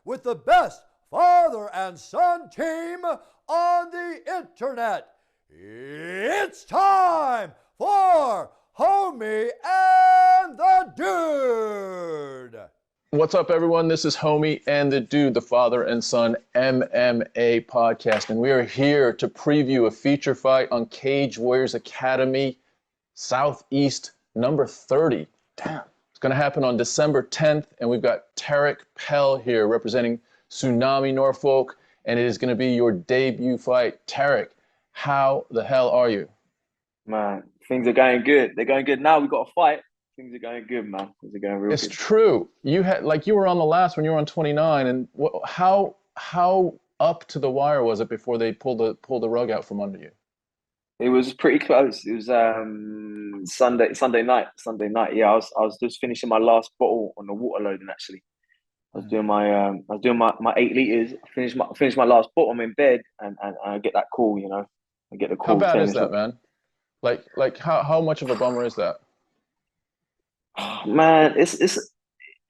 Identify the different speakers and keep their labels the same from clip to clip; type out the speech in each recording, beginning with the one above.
Speaker 1: with the best father and son team on the internet. It's time for Homie and the Dude.
Speaker 2: What's up, everyone? This is Homie and the Dude, the father and son MMA podcast, and we are here to preview a feature fight on Cage Warriors Academy Southeast number 30. Damn. It's going to happen on December 10th, and we've got Tariq Pell here representing Tsunami Norfolk, and it is going to be your debut fight. Tariq, how the hell are you?
Speaker 3: Man, things are going good. They're going good now. We got a fight. Things are going good, man. Things are going real
Speaker 2: It's
Speaker 3: good.
Speaker 2: true. You were on the last when you were on 29, and how up to the wire was it before they pulled the rug out from under you?
Speaker 3: It was pretty close. It was Sunday night. Yeah, I was just finishing my last bottle on the water loading. Actually, I was doing my 8 liters. I finished my last bottle. I'm in bed, and I get that call. I get the call.
Speaker 2: How bad is that, man? Like how much of a bummer is that?
Speaker 3: Man, it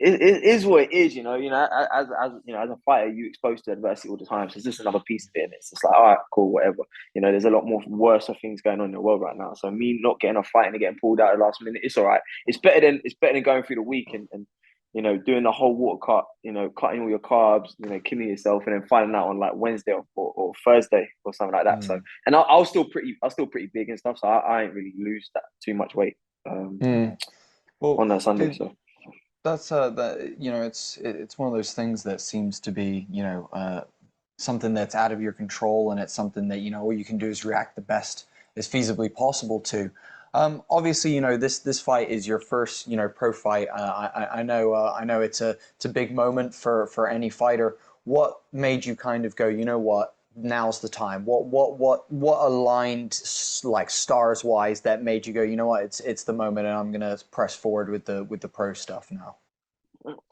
Speaker 3: is what it is. As as a fighter, you exposed to adversity all the time. So it's just another piece of it, and it's just like, all right, cool, whatever. There's a lot more worse things going on in the world right now. So me not getting a fight and getting pulled out at the last minute, it's all right. It's better than going through the week and doing the whole water cut. Cutting all your carbs, killing yourself, and then finding out on like Wednesday or Thursday or something like that. So, and I was still pretty big and stuff. So I ain't really lose that too much weight.
Speaker 2: Well,
Speaker 3: on that Sunday.
Speaker 2: dude,
Speaker 3: so
Speaker 2: that's it's one of those things that seems to be something that's out of your control, and it's something that all you can do is react the best as feasibly possible to. Obviously, this fight is your first pro fight. I know it's a big moment for any fighter. What made you kind of go, you know what? Now's the time. What aligned like stars wise that made you go, you know what, it's the moment, and I'm gonna press forward with the pro stuff now?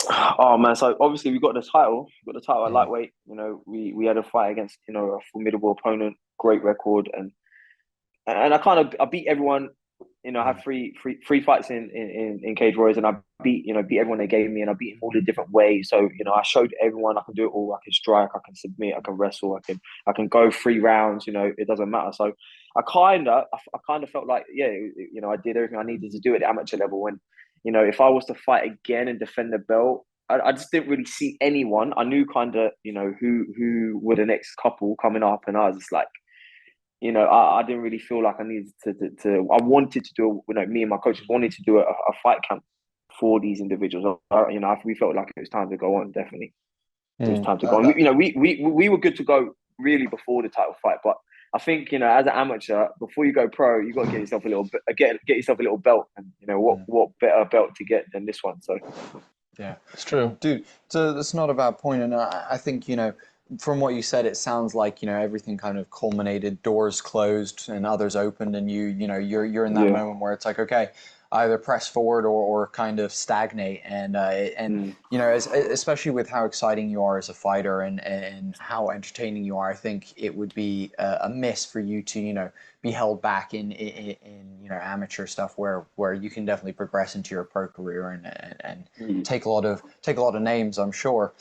Speaker 3: Oh man, so obviously we got the title. At lightweight. We had a fight against a formidable opponent, great record, and I beat everyone. I had three fights in Cage Warriors, and I beat everyone they gave me, and I beat them all the different ways. So I showed everyone I can do it all. I can strike, I can submit, I can wrestle, I can go 3 rounds. It doesn't matter. So I kind of felt like I did everything I needed to do at the amateur level. And if I was to fight again and defend the belt, I just didn't really see anyone. I knew kind of who were the next couple coming up, and I was just like. I didn't really feel like I needed to. I wanted to do. Me and my coaches wanted to do a fight camp for these individuals. We felt like it was time to go on. Definitely, it was time to go on. We were good to go really before the title fight, but I think as an amateur, before you go pro, you got to get yourself a little belt, and what better belt to get than this one? So.
Speaker 2: Yeah, it's true, dude. So that's not a bad point, and I think from what you said, it sounds like everything kind of culminated, doors closed and others opened, and you're in that moment where it's like, okay, either press forward or kind of stagnate, and especially with how exciting you are as a fighter and how entertaining you are, I think it would be a miss for you to be held back in amateur stuff where you can definitely progress into your pro career and take a lot of names, I'm sure.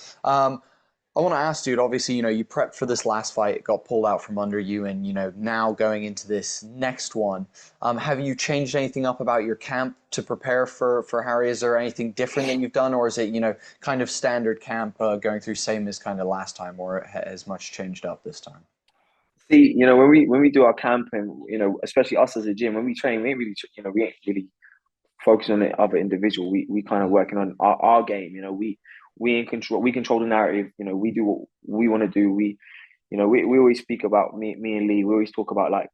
Speaker 2: I want to ask, dude, obviously, you prepped for this last fight, it got pulled out from under you, and, now going into this next one, have you changed anything up about your camp to prepare for Harry? Is there anything different that you've done, or is it, kind of standard camp going through same as kind of last time, or has much changed up this time?
Speaker 3: See, when we do our camp, and, especially us as a gym, when we train, we ain't really focusing on the other individual. We kind of working on our game, we in control. We control the narrative. We do what we want to do. We always speak about me and Lee. We always talk about like,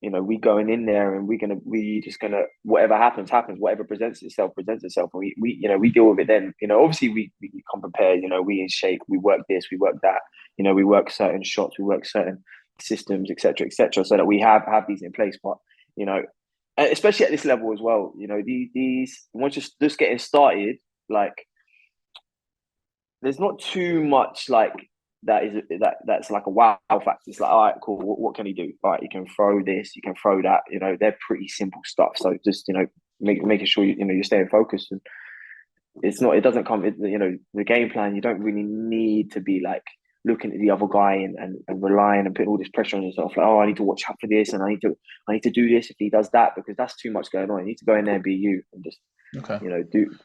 Speaker 3: we going in there and we just gonna whatever happens. Whatever presents itself. And we deal with it then. Obviously we come prepared. We in shape. We work this. We work that. We work certain shots. We work certain systems, etc., so that we have these in place. But especially at this level as well. These once you're just getting started, like. There's not too much like that's like a wow factor. It's like, all right, cool. What can he do? All right, you can throw this, you can throw that. They're pretty simple stuff. So just making sure you're staying focused. And it's not. It doesn't come. The game plan. You don't really need to be like looking at the other guy and relying and putting all this pressure on yourself. Like, oh, I need to watch out for this, and I need to do this if he does that, because that's too much going on. You need to go in there and be you, and just
Speaker 2: Okay.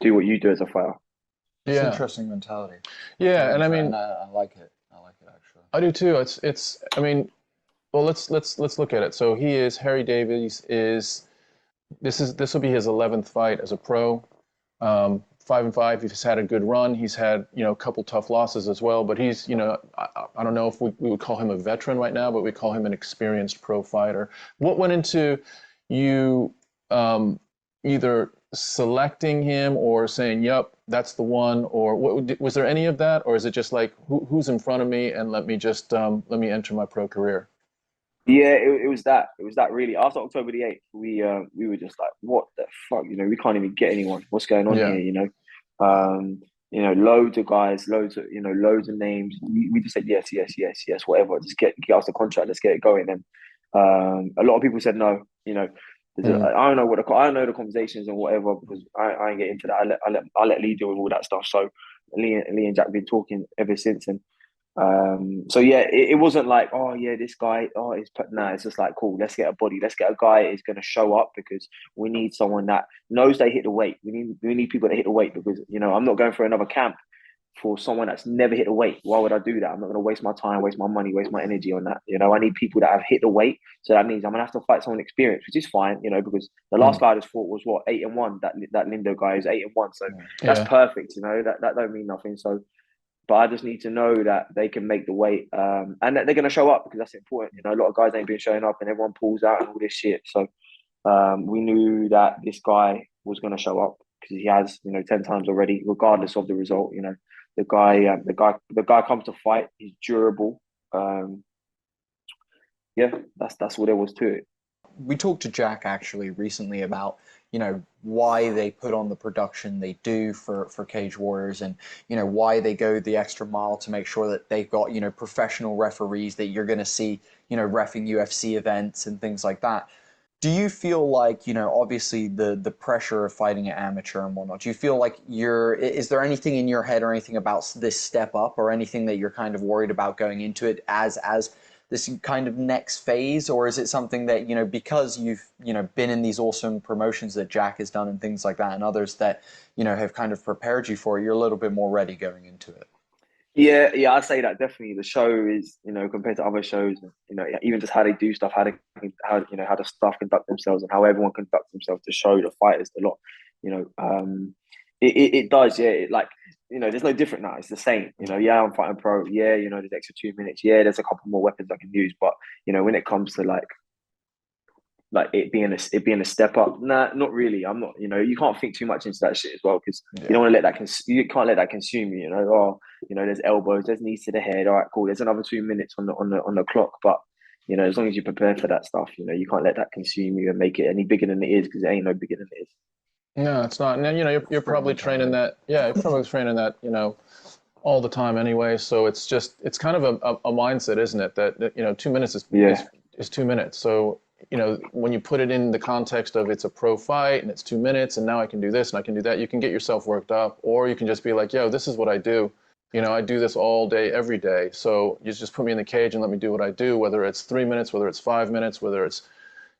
Speaker 3: do what you do as a fighter.
Speaker 2: It's an
Speaker 4: Yeah.
Speaker 2: interesting mentality.
Speaker 4: Yeah, and I
Speaker 2: And
Speaker 4: mean,
Speaker 2: I like it. I like it actually.
Speaker 4: I do too. It's. I mean, well, let's look at it. So Harry Davies is. This will be his 11th fight as a pro. 5-5. He's had a good run. He's had a couple tough losses as well. But he's I don't know if we would call him a veteran right now, but we call him an experienced pro fighter. What went into you either selecting him or saying, "Yep, that's the one," or was there any of that, or is it just like who's in front of me and let me enter my pro career?
Speaker 3: Yeah, it was that. It was that really. After October the 8th, we were just like, what the fuck? We can't even get anyone. What's going on
Speaker 4: Yeah.
Speaker 3: here? Loads of guys, loads of names. We just said yes, yes, yes, yes, whatever. Just get us the contract. Let's get it going. And a lot of people said no. I don't know I don't know the conversations and whatever, because I ain't get into that. I let Lee deal with all that stuff. So Lee and Jack have been talking ever since, and so yeah, it wasn't like, oh yeah, this guy, it's just like, cool, let's get a body, let's get a guy who's going to show up, because we need someone that knows they hit the weight. We need people that hit the weight, because I'm not going for another camp for someone that's never hit the weight. Why would I do that? I'm not going to waste my time, waste my money, waste my energy on that. I need people that have hit the weight. So that means I'm going to have to fight someone experienced, which is fine, because the last guy I just fought was what, 8-1. That Lindo guy is 8-1. So that's perfect. That don't mean nothing. So, but I just need to know that they can make the weight, and that they're going to show up, because that's important. A lot of guys ain't been showing up, and everyone pulls out and all this shit. So we knew that this guy was going to show up, because he has, 10 times already, regardless of the result. The guy comes to fight. He's durable. Yeah, that's what there was to it.
Speaker 2: We talked to Jack actually recently about why they put on the production they do for Cage Warriors, and why they go the extra mile to make sure that they've got professional referees that you're going to see reffing UFC events and things like that. Do you feel like obviously the pressure of fighting an amateur and whatnot, do you feel like is there anything in your head or anything about this step up, or anything that you're kind of worried about going into it as this kind of next phase? Or is it something that because you've been in these awesome promotions that Jack has done and things like that, and others that have kind of prepared you for it, you're a little bit more ready going into it?
Speaker 3: Yeah, I'd say that definitely. The show is, compared to other shows, even just how they do stuff, how the staff conduct themselves, and how everyone conducts themselves to show the fighters a lot. It does, yeah. There's no different now. It's the same. Yeah, I'm fighting pro. Yeah, there's extra 2 minutes. Yeah, there's a couple more weapons I can use. But when it comes to like it being a step up, nah, not really. I'm not. You can't think too much into that shit as well, because you don't want to let that you can't let that consume you. There's elbows, there's knees to the head. All right, cool. There's another 2 minutes on the clock, but as long as you're prepared for that stuff, you can't let that consume you and make it any bigger than it is, because it ain't no bigger than it is.
Speaker 4: No, it's not. And then, you're probably training that. Yeah, you're probably training that. All the time anyway. So it's kind of a mindset, isn't it? That 2 minutes is 2 minutes. So when you put it in the context of it's a pro fight and it's 2 minutes, and now I can do this and I can do that, you can get yourself worked up, or you can just be like, yo, this is what I do. I do this all day, every day. So you just put me in the cage and let me do what I do, whether it's 3 minutes, whether it's 5 minutes, whether it's,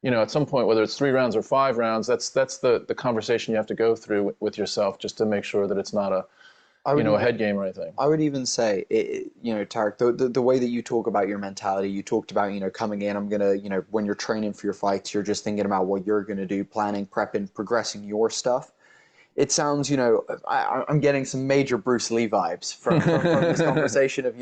Speaker 4: at some point, whether it's 3 rounds or 5 rounds, that's the conversation you have to go through with yourself, just to make sure that it's not a head game or anything.
Speaker 2: I would even say, Tariq, the way that you talk about your mentality, you talked about, coming in, I'm going to, when you're training for your fights, you're just thinking about what you're going to do, planning, prepping, progressing your stuff. It sounds, I'm getting some major Bruce Lee vibes from this conversation of,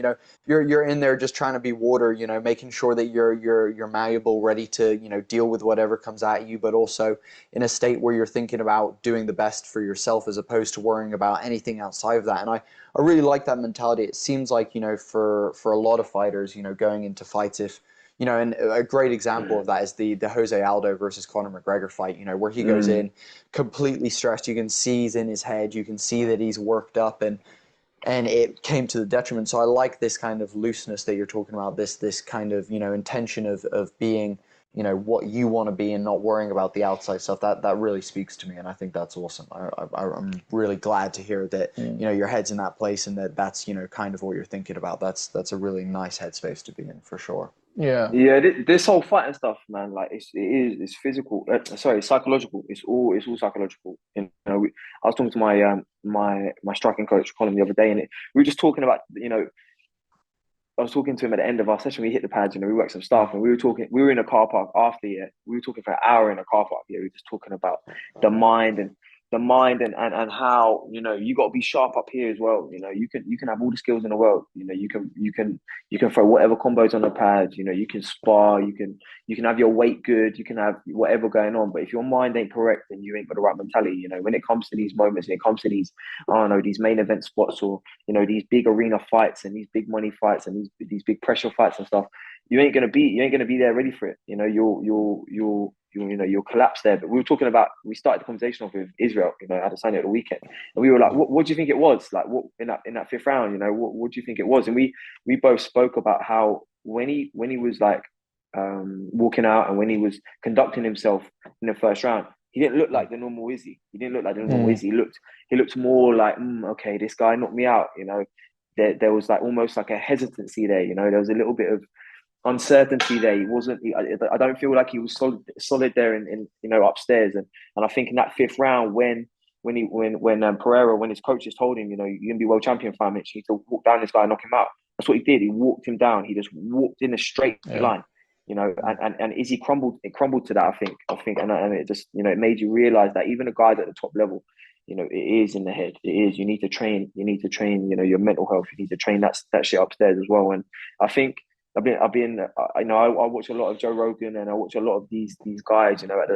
Speaker 2: you're in there just trying to be water, making sure that you're malleable, ready to, deal with whatever comes at you, but also in a state where you're thinking about doing the best for yourself, as opposed to worrying about anything outside of that. And I really like that mentality. It seems like, for a lot of fighters, going into fights, if, and a great example of that is the Jose Aldo versus Conor McGregor fight, where he goes in completely stressed. You can see he's in his head. You can see that he's worked up, and it came to the detriment. So I like this kind of looseness that you're talking about, this kind of, intention of being, you know, what you want to be and not worrying about the outside stuff, that really speaks to me, and I think that's awesome. I'm really glad to hear that, you know, your head's in that place and that's, you know, kind of what you're thinking about. That's a really nice headspace to be in, for sure.
Speaker 4: Yeah.
Speaker 3: Yeah, this whole fighting stuff, man, like it's physical. Sorry, it's psychological. It's all psychological. You know, I was talking to my my striking coach Colin the other day, and we were just talking about, you know, I was talking to him at the end of our session. We hit the pads, you know, we worked some stuff, and we were talking. We were in a car park after, yeah. We were talking for an hour in a car park. Yeah, we were just talking about the mind and how, you know, you got to be sharp up here as well. You know, you can have all the skills in the world. You know, you can throw whatever combos on the pads. You know, you can spar. You can have your weight good. You can have whatever going on. But if your mind ain't correct, then you ain't got the right mentality. You know, when it comes to these moments, and it comes to these, I don't know, these main event spots, or, you know, these big arena fights and these big money fights and these big pressure fights and stuff, you ain't gonna be there ready for it. You know, you'll collapse there. But we started the conversation off with Israel, you know, Adesanya at the weekend, and we were like, what do you think it was? Like, what in that fifth round, you know, what do you think it was? And we both spoke about how when he was like walking out, and when he was conducting himself in the first round, he didn't look like the normal Izzy. He didn't look like the normal Izzy. He looked more like, okay, this guy knocked me out. You know, there was like almost like a hesitancy there. You know, there was a little bit of uncertainty there. He wasn't. I don't feel like he was solid there in you know, upstairs. And I think in that fifth round, when Pereira, when his coaches told him, you know, you're gonna be world champion 5 minutes, you need to walk down this guy and knock him out. That's what he did. He walked him down. He just walked in a straight line. You know, and Izzy crumbled. It crumbled to that. I think, and it just, you know, it made you realize that even the guys at the top level, you know, it is in the head. It is. You need to train. You need to train. You know, your mental health. You need to train that shit upstairs as well. And I think I've been. I know I watch a lot of Joe Rogan, and I watch a lot of these guys, you know, at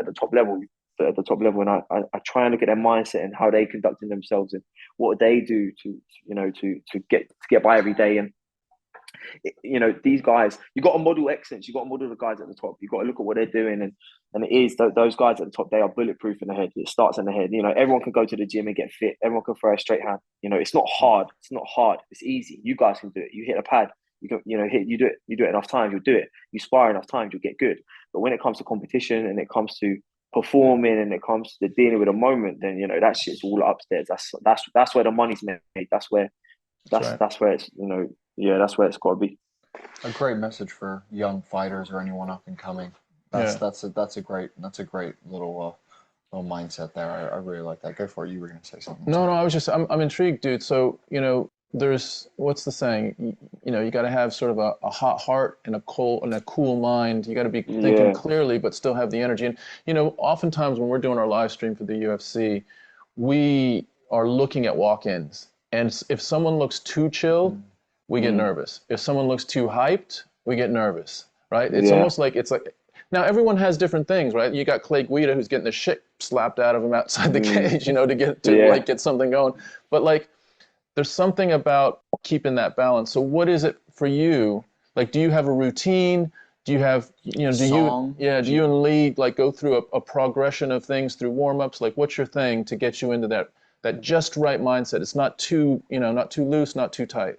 Speaker 3: the top level. At the top level, and I try and look at their mindset and how they conducting themselves and what they do to, you know, to get by every day. And, you know, these guys, you got to model excellence. You got to model the guys at the top. You got to look at what they're doing, and it is those guys at the top. They are bulletproof in the head. It starts in the head. You know, everyone can go to the gym and get fit. Everyone can throw a straight hand. You know, it's not hard. It's not hard. It's easy. You guys can do it. You hit a pad. You can, you know, you do it enough times, you'll do it. You spar enough times, you'll get good. But when it comes to competition, and it comes to performing, and it comes to dealing with a moment, then, you know, that shit's all upstairs. That's where the money's made. That's where it's, you know, yeah, that's where it's got to be.
Speaker 2: A great message for young fighters or anyone up and coming. That's a great little mindset there. I really like that. Go for it. You were going to say something.
Speaker 4: No, I'm intrigued, dude. So, you know, there's, what's the saying? You know, you got to have sort of a hot heart and a cool mind. You got to be thinking clearly, but still have the energy. And, you know, oftentimes when we're doing our live stream for the UFC, we are looking at walk-ins. And if someone looks too chilled, we get nervous. If someone looks too hyped, we get nervous, right? It's almost like, now everyone has different things, right? You got Clay Guida, who's getting the shit slapped out of him outside the cage, you know, to get something going. But like, there's something about keeping that balance. So what is it for you? Like, do you have a routine? Do you have, you know, do you and Lee like go through a progression of things through warm-ups? Like, what's your thing to get you into that just right mindset? It's not too, you know, not too loose, not too tight.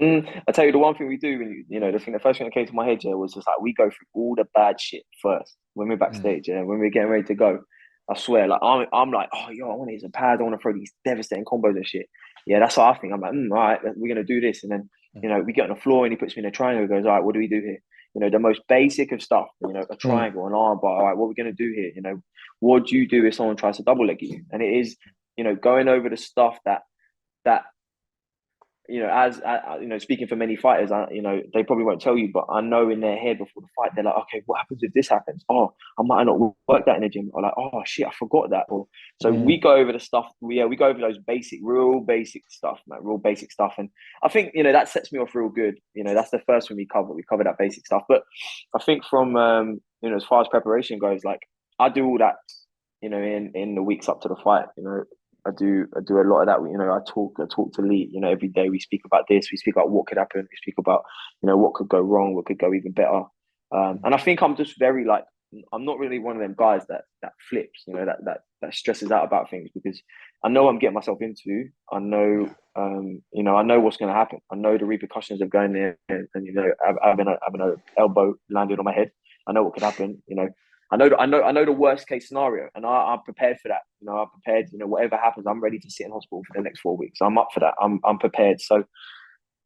Speaker 3: I tell you, the one thing we do, when the first thing that came to my head, was just like, we go through all the bad shit first when we're backstage, when we're getting ready to go. I swear, like I'm like, oh yo, I want to hit some pads, I want to throw these devastating combos and shit. Yeah, that's what I think. I'm like, all right, we're gonna do this, and then, you know, we get on the floor and he puts me in a triangle. He goes, all right, what do we do here? You know, the most basic of stuff. You know, a triangle, an arm bar. All right, what are we gonna do here? You know, what do you do if someone tries to double leg you? And it is, you know, going over the stuff that you know, as you know, speaking for many fighters, you know, they probably won't tell you, but I know in their head before the fight, they're like, okay, what happens if this happens? Oh, I might not work that in the gym. Or like, oh shit, I forgot that. Or so we go over the stuff. We go over those real basic stuff, man, real basic stuff. And I think, you know, that sets me off real good. You know, that's the first one we cover. We cover that basic stuff. But I think from you know, as far as preparation goes, like, I do all that, you know, in the weeks up to the fight. You know, I do a lot of that. You know, I talk to Lee. You know, every day we speak about this. We speak about what could happen. We speak about, you know, what could go wrong, what could go even better. And I think I'm just very, like, I'm not really one of them guys that flips. You know, that stresses out about things, because I know what I'm getting myself into. I know, you know, I know what's going to happen. I know the repercussions of going there and you know, having an elbow landed on my head. I know what could happen. You know, I know the worst case scenario, and I'm prepared for that. You know, I'm prepared. You know, whatever happens, I'm ready to sit in hospital for the next 4 weeks. I'm up for that. I'm prepared. So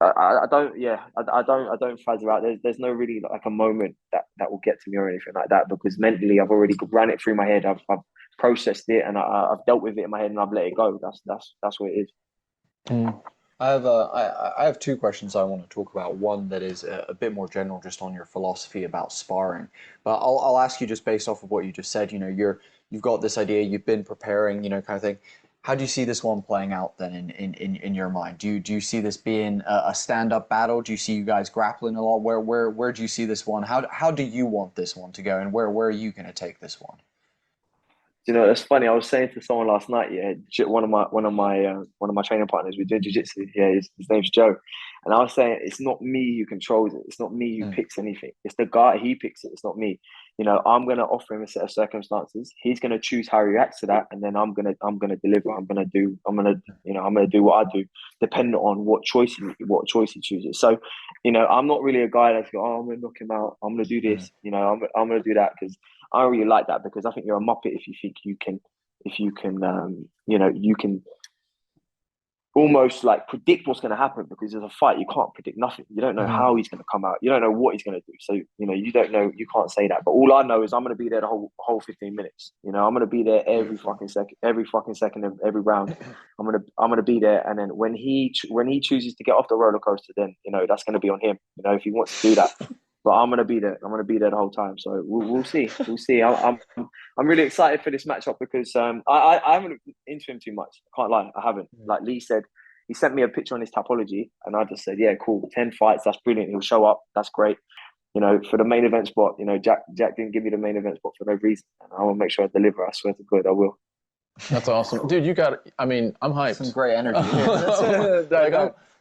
Speaker 3: I don't, I don't fuzz about. There's no really like a moment that will get to me or anything like that, because mentally I've already ran it through my head. I've processed it, and I've dealt with it in my head, and I've let it go. That's what it is.
Speaker 2: I have two questions I want to talk about. One that is a bit more general, just on your philosophy about sparring. But I'll ask you just based off of what you just said. You know, you've got this idea, you've been preparing, you know, kind of thing. How do you see this one playing out then in your mind? Do you see this being a stand-up battle? Do you see you guys grappling a lot? Where do you see this one? How do you want this one to go, and where are you going to take this one?
Speaker 3: You know, it's funny. I was saying to someone last night. Yeah, one of my training partners. We did jiu-jitsu. Yeah, his name's Joe, and I was saying it's not me who controls it. It's not me who picks anything. It's the guy. He picks it. It's not me. You know, I'm gonna offer him a set of circumstances. He's gonna choose how he reacts to that, and then I'm gonna deliver. I'm gonna do what I do, depending on what choice he chooses. So, you know, I'm not really a guy that's go, oh, I'm gonna knock him out. I'm gonna do this. You know, I'm gonna do that, because I don't really like that, because I think you're a muppet if you think you can, you know, you can almost like predict what's going to happen, because there's a fight, you can't predict nothing. You don't know how he's going to come out. You don't know what he's going to do. So, you know, you don't know, you can't say that. But all I know is I'm going to be there the whole 15 minutes. You know, I'm going to be there every fucking second of every round. I'm going to be there. And then when he chooses to get off the roller coaster, then, you know, that's going to be on him. You know, if he wants to do that. But I'm gonna be there. I'm gonna be there the whole time. So we'll see. We'll see. I'm really excited for this matchup, because I haven't looked into him too much. I can't lie, I haven't. Like Lee said, he sent me a picture on his Tapology, and I just said, yeah, cool. 10 fights. That's brilliant. He'll show up. That's great. You know, for the main event spot. You know, Jack didn't give me the main event spot for no reason, and I will make sure I deliver. I swear to God, I will.
Speaker 4: That's awesome, dude. You got. I mean, I'm hyped.
Speaker 2: Some great energy.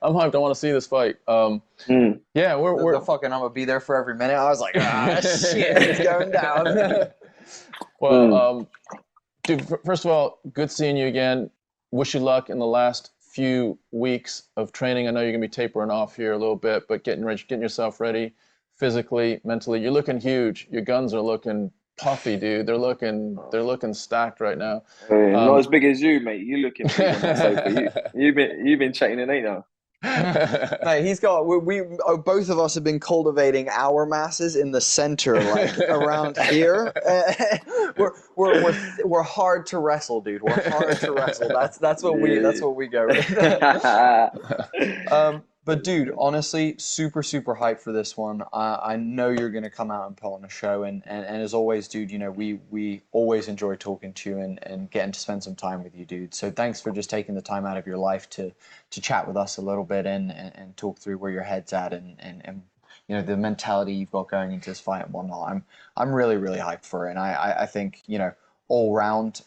Speaker 4: I'm hyped. I want to see this fight. Yeah, we're
Speaker 2: the fucking. I'm gonna be there for every minute. I was like, shit, it's going down.
Speaker 4: Well, dude. First of all, good seeing you again. Wish you luck in the last few weeks of training. I know you're gonna be tapering off here a little bit, but getting yourself ready, physically, mentally. You're looking huge. Your guns are looking puffy, dude. They're looking stacked right now.
Speaker 3: Not as big as you, mate. You looking big on that sofa. You've been training, ain't you?
Speaker 2: Mate, he's got. We both of us have been cultivating our masses in the center, like around here. We're hard to wrestle, dude. We're hard to wrestle. That's what we go with. But dude, honestly, super hyped for this one. I know you're gonna come out and put on a show, and as always, dude, you know, we always enjoy talking to you and getting to spend some time with you, dude. So thanks for just taking the time out of your life to chat with us a little bit and talk through where your head's at and you know, the mentality you've got going into this fight and whatnot. I'm really hyped for it, and I think, you know, all round,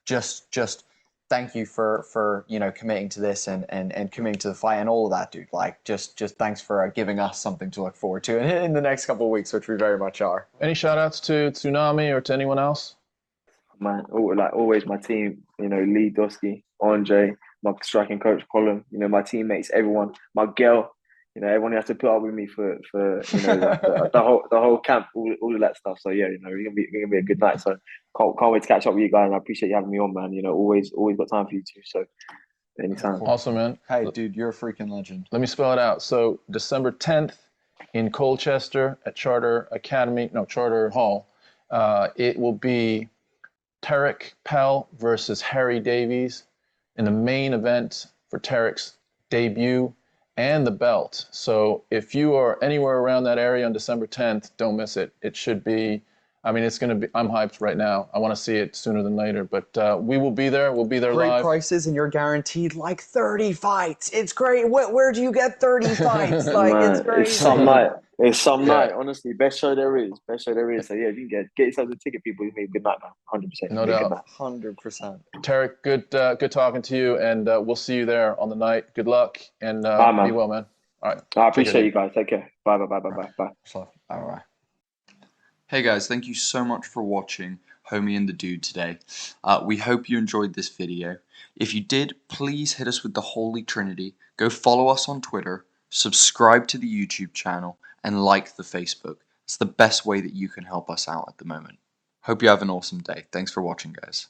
Speaker 2: just thank you for you know, committing to this and committing to the fight and all of that, dude. Like, just thanks for giving us something to look forward to in the next couple of weeks, which we very much are.
Speaker 4: Any shout outs to Tsunami or to anyone else?
Speaker 3: Man, like always, my team, you know, Lee Dosky, Andre, my striking coach Colin, you know, my teammates, everyone, my girl, you know, everyone has to put up with me for you know, the whole camp, all of that stuff. So yeah, you know, it's gonna be a good night. So can't wait to catch up with you guys, and I appreciate you having me on, man. You know, always got time for you too. So anytime.
Speaker 4: Awesome, man.
Speaker 2: Hey, dude, you're a freaking legend.
Speaker 4: Let me spell it out. So December 10th in Colchester at Charter Hall. It will be Tariq Pell versus Harry Davies in the main event for Tariq's debut and the belt. So if you are anywhere around that area on December 10th, don't miss it. It should be, I mean, it's going to be, I'm hyped right now. I want to see it sooner than later, but we will be there. We'll be there
Speaker 2: great
Speaker 4: live.
Speaker 2: Great prices, and you're guaranteed like 30 fights. It's great. Where do you get 30 fights? Like, man, it's crazy.
Speaker 3: It's some night. Honestly, best show there is. So yeah, if you can get yourself a ticket, people, it's a good night, man. 100%.
Speaker 4: No doubt.
Speaker 2: 100%.
Speaker 4: Tariq, good talking to you, and we'll see you there on the night. Good luck, and be well, man. All right.
Speaker 3: I appreciate you guys. Take care. Bye.
Speaker 2: Bye. Hey guys, thank you so much for watching Homie and the Dude today. We hope you enjoyed this video. If you did, please hit us with the Holy Trinity. Go follow us on Twitter, subscribe to the YouTube channel, and like the Facebook. It's the best way that you can help us out at the moment. Hope you have an awesome day. Thanks for watching, guys.